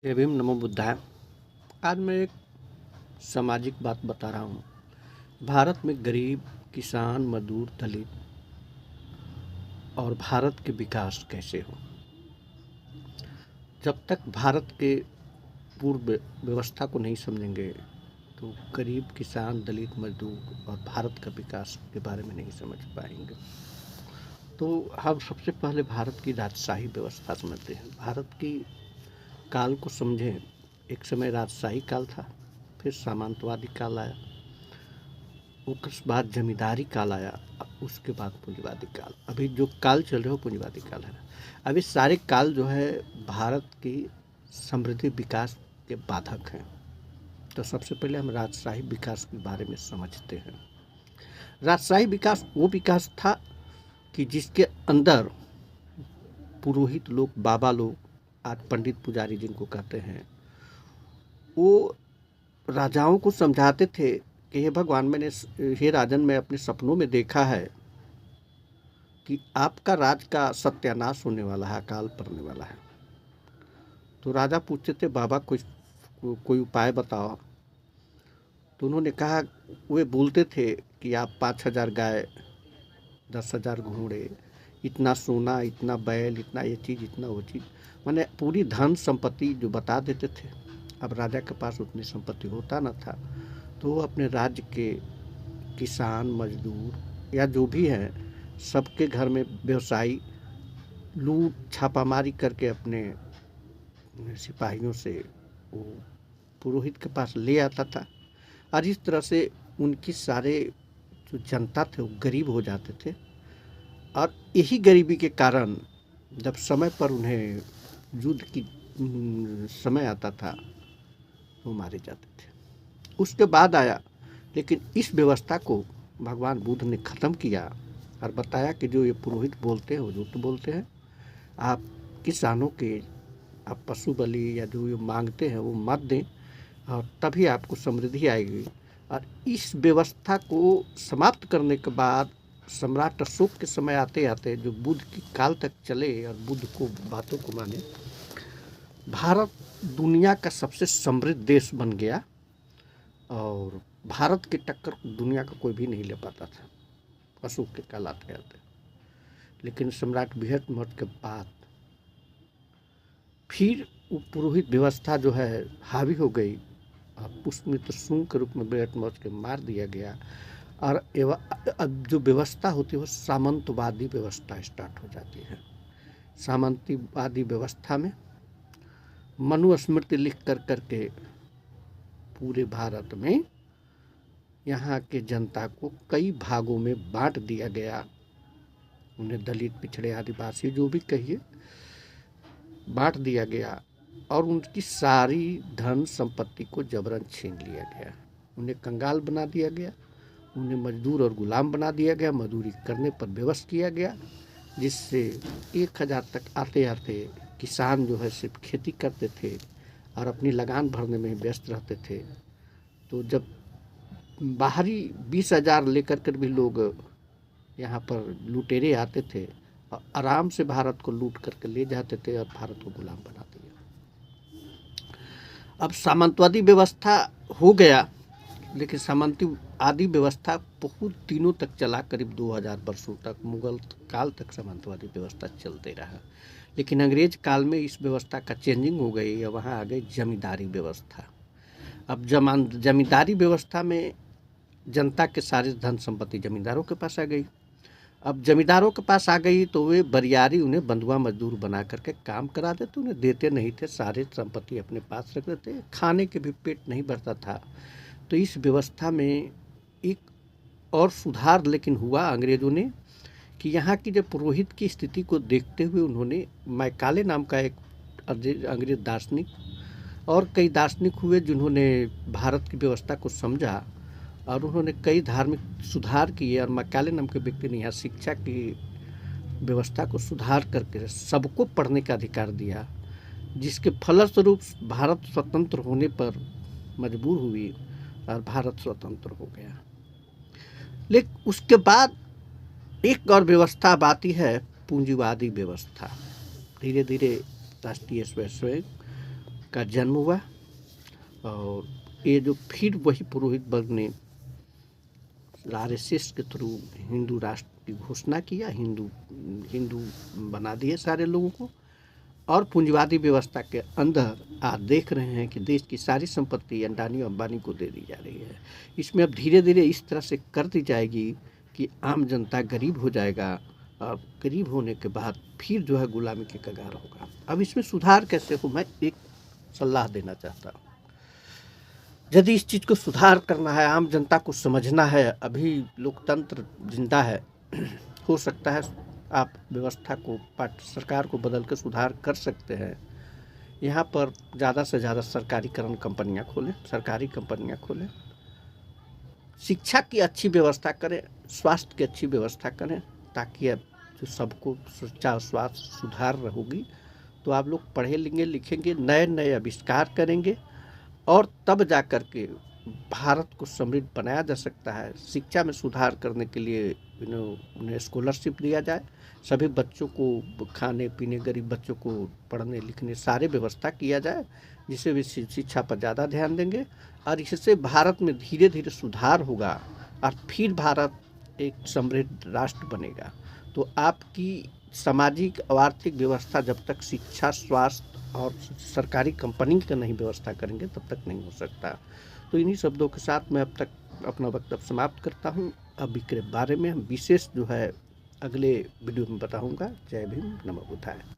जय भीम, नमो बुद्धाय। आज मैं एक सामाजिक बात बता रहा हूँ। भारत में गरीब, किसान, मजदूर, दलित और भारत के विकास कैसे हो। जब तक भारत के पूर्व व्यवस्था को नहीं समझेंगे तो गरीब, किसान, दलित, मजदूर और भारत का विकास के बारे में नहीं समझ पाएंगे। तो हम सबसे पहले भारत की राजशाही व्यवस्था समझते हैं। भारत की काल को समझें। एक समय राजशाही काल था, फिर सामंतवादी काल आया, उसके बाद जमींदारी काल आया, उसके बाद पूंजीवादी काल। अभी जो काल चल रहे हो पूंजीवादी काल है। अभी सारे काल जो है भारत की समृद्धि विकास के बाधक हैं। तो सबसे पहले हम राजशाही विकास के बारे में समझते हैं। राजशाही विकास वो विकास था कि जिसके अंदर पुरोहित लोग, बाबा लोग, आज पंडित पुजारी जिनको कहते हैं, वो राजाओं को समझाते थे कि हे भगवान, हे राजन, मैं अपने सपनों में देखा है कि आपका राज का सत्यानाश होने वाला है, अकाल पड़ने वाला है। तो राजा पूछते थे, बाबा कोई उपाय बताओ। तो उन्होंने कहा, वे बोलते थे कि आप 5,000 गाय, 10,000 घोड़े, इतना सोना, इतना बैल, इतना ये चीज़, इतना वो चीज़, माने पूरी धन संपत्ति जो बता देते थे। अब राजा के पास उतनी संपत्ति होता न था, तो वो अपने राज्य के किसान, मजदूर या जो भी हैं, सबके घर में व्यवसायी लूट छापामारी करके अपने सिपाहियों से वो पुरोहित के पास ले आता था। और इस तरह से उनकी सारे जो जनता थे वो गरीब हो जाते थे। और यही गरीबी के कारण जब समय पर उन्हें युद्ध की समय आता था वो मारे जाते थे। उसके बाद आया, लेकिन इस व्यवस्था को भगवान बुद्ध ने ख़त्म किया और बताया कि जो ये पुरोहित बोलते हैं वो झूठ बोलते हैं। आप किसानों के आप पशु बलि या जो ये मांगते हैं वो मत दें और तभी आपको समृद्धि आएगी। और इस व्यवस्था को समाप्त करने के बाद सम्राट अशोक के समय आते आते जो बुद्ध की काल तक चले और बुद्ध को बातों को माने, भारत दुनिया का सबसे समृद्ध देश बन गया और भारत की टक्कर दुनिया का कोई भी नहीं ले पाता था अशोक के काल आते आते। लेकिन सम्राट बृहस्पति के बाद फिर वो पुरोहित व्यवस्था जो है हावी हो गई और पुष्यमित्र शुंग के रूप में बृहस्पति के मार दिया गया। और अब जो व्यवस्था होती है वो सामंतवादी व्यवस्था स्टार्ट हो जाती है। सामंतवादी व्यवस्था में मनुस्मृति लिख करके पूरे भारत में यहाँ के जनता को कई भागों में बांट दिया गया। उन्हें दलित, पिछड़े, आदिवासी जो भी कहिए, बांट दिया गया और उनकी सारी धन संपत्ति को जबरन छीन लिया गया। उन्हें कंगाल बना दिया गया, उन्हें मजदूर और गुलाम बना दिया गया, मजदूरी करने पर विवश किया गया, जिससे 1,000 तक आते आते किसान जो है सिर्फ खेती करते थे और अपनी लगान भरने में व्यस्त रहते थे। तो जब बाहरी 20,000 लेकर कर भी लोग यहाँ पर लुटेरे आते थे और आराम से भारत को लूट करके ले जाते थे और भारत को गुलाम बना दिया। अब सामंतवादी व्यवस्था हो गया, लेकिन सामंतवादी व्यवस्था बहुत दिनों तक चला, करीब 2000 वर्षों तक, मुगल काल तक सामंतवादी व्यवस्था चलते रहा। लेकिन अंग्रेज काल में इस व्यवस्था का चेंजिंग हो गई और वहाँ आ गई जमींदारी व्यवस्था। अब जमींदारी व्यवस्था में जनता के सारे धन संपत्ति जमींदारों के पास आ गई। अब जमींदारों के पास आ गई तो वे बरियारी उन्हें बंधुआ मजदूर बना करके काम करा देते, उन्हें देते नहीं थे, सारे संपत्ति अपने पास रख देते, खाने के भी पेट नहीं भरता था। तो इस व्यवस्था में एक और सुधार लेकिन हुआ अंग्रेज़ों ने कि यहाँ की जो पुरोहित की स्थिति को देखते हुए उन्होंने मैकाले नाम का एक अंग्रेज दार्शनिक और कई दार्शनिक हुए जिन्होंने भारत की व्यवस्था को समझा और उन्होंने कई धार्मिक सुधार किए। और मैकाले नाम के व्यक्ति ने यहाँ शिक्षा की व्यवस्था को सुधार करके सबको पढ़ने का अधिकार दिया, जिसके फलस्वरूप भारत स्वतंत्र होने पर मजबूर हुई और भारत स्वतंत्र हो गया। लेकिन उसके बाद एक और व्यवस्था अब आती है, पूंजीवादी व्यवस्था। धीरे धीरे राष्ट्रीय स्वयं का जन्म हुआ और ये जो फिर वही पुरोहित वर्ग ने आरएसएस के थ्रू हिंदू राष्ट्र की घोषणा किया, हिंदू हिंदू बना दिए सारे लोगों को और पूंजीवादी व्यवस्था के अंदर आज देख रहे हैं कि देश की सारी संपत्ति अंडानी और अंबानी को दे दी जा रही है। इसमें अब धीरे धीरे इस तरह से कर दी जाएगी कि आम जनता गरीब हो जाएगा और गरीब होने के बाद फिर जो है गुलामी के कगार होगा। अब इसमें सुधार कैसे हो, मैं एक सलाह देना चाहता हूँ। यदि इस चीज़ को सुधार करना है, आम जनता को समझना है, अभी लोकतंत्र जिंदा है, हो सकता है आप व्यवस्था को सरकार को बदल कर सुधार कर सकते हैं। यहाँ पर ज़्यादा से ज़्यादा सरकारी कंपनियाँ खोलें, शिक्षा की अच्छी व्यवस्था करें, स्वास्थ्य की अच्छी व्यवस्था करें, ताकि अब जो सबको शिक्षा और स्वास्थ्य सुधार होगी तो आप लोग पढ़े लिखेंगे, नए नए आविष्कार करेंगे और तब जा कर के भारत को समृद्ध बनाया जा सकता है। शिक्षा में सुधार करने के लिए उन्हें स्कॉलरशिप दिया जाए, सभी बच्चों को खाने पीने, गरीब बच्चों को पढ़ने लिखने सारे व्यवस्था किया जाए, जिससे वे शिक्षा पर ज़्यादा ध्यान देंगे और इससे भारत में धीरे धीरे सुधार होगा और फिर भारत एक समृद्ध राष्ट्र बनेगा। तो आपकी सामाजिक और आर्थिक व्यवस्था जब तक शिक्षा, स्वास्थ्य और सरकारी कंपनी का नहीं व्यवस्था करेंगे तब तक नहीं हो सकता। तो इन्हीं शब्दों के साथ मैं अब तक अपना वक्तव्य समाप्त करता हूँ। अब इसके बारे में हम विशेष जो है अगले वीडियो में बताऊँगा। जय भीम, नमो बुद्धाय।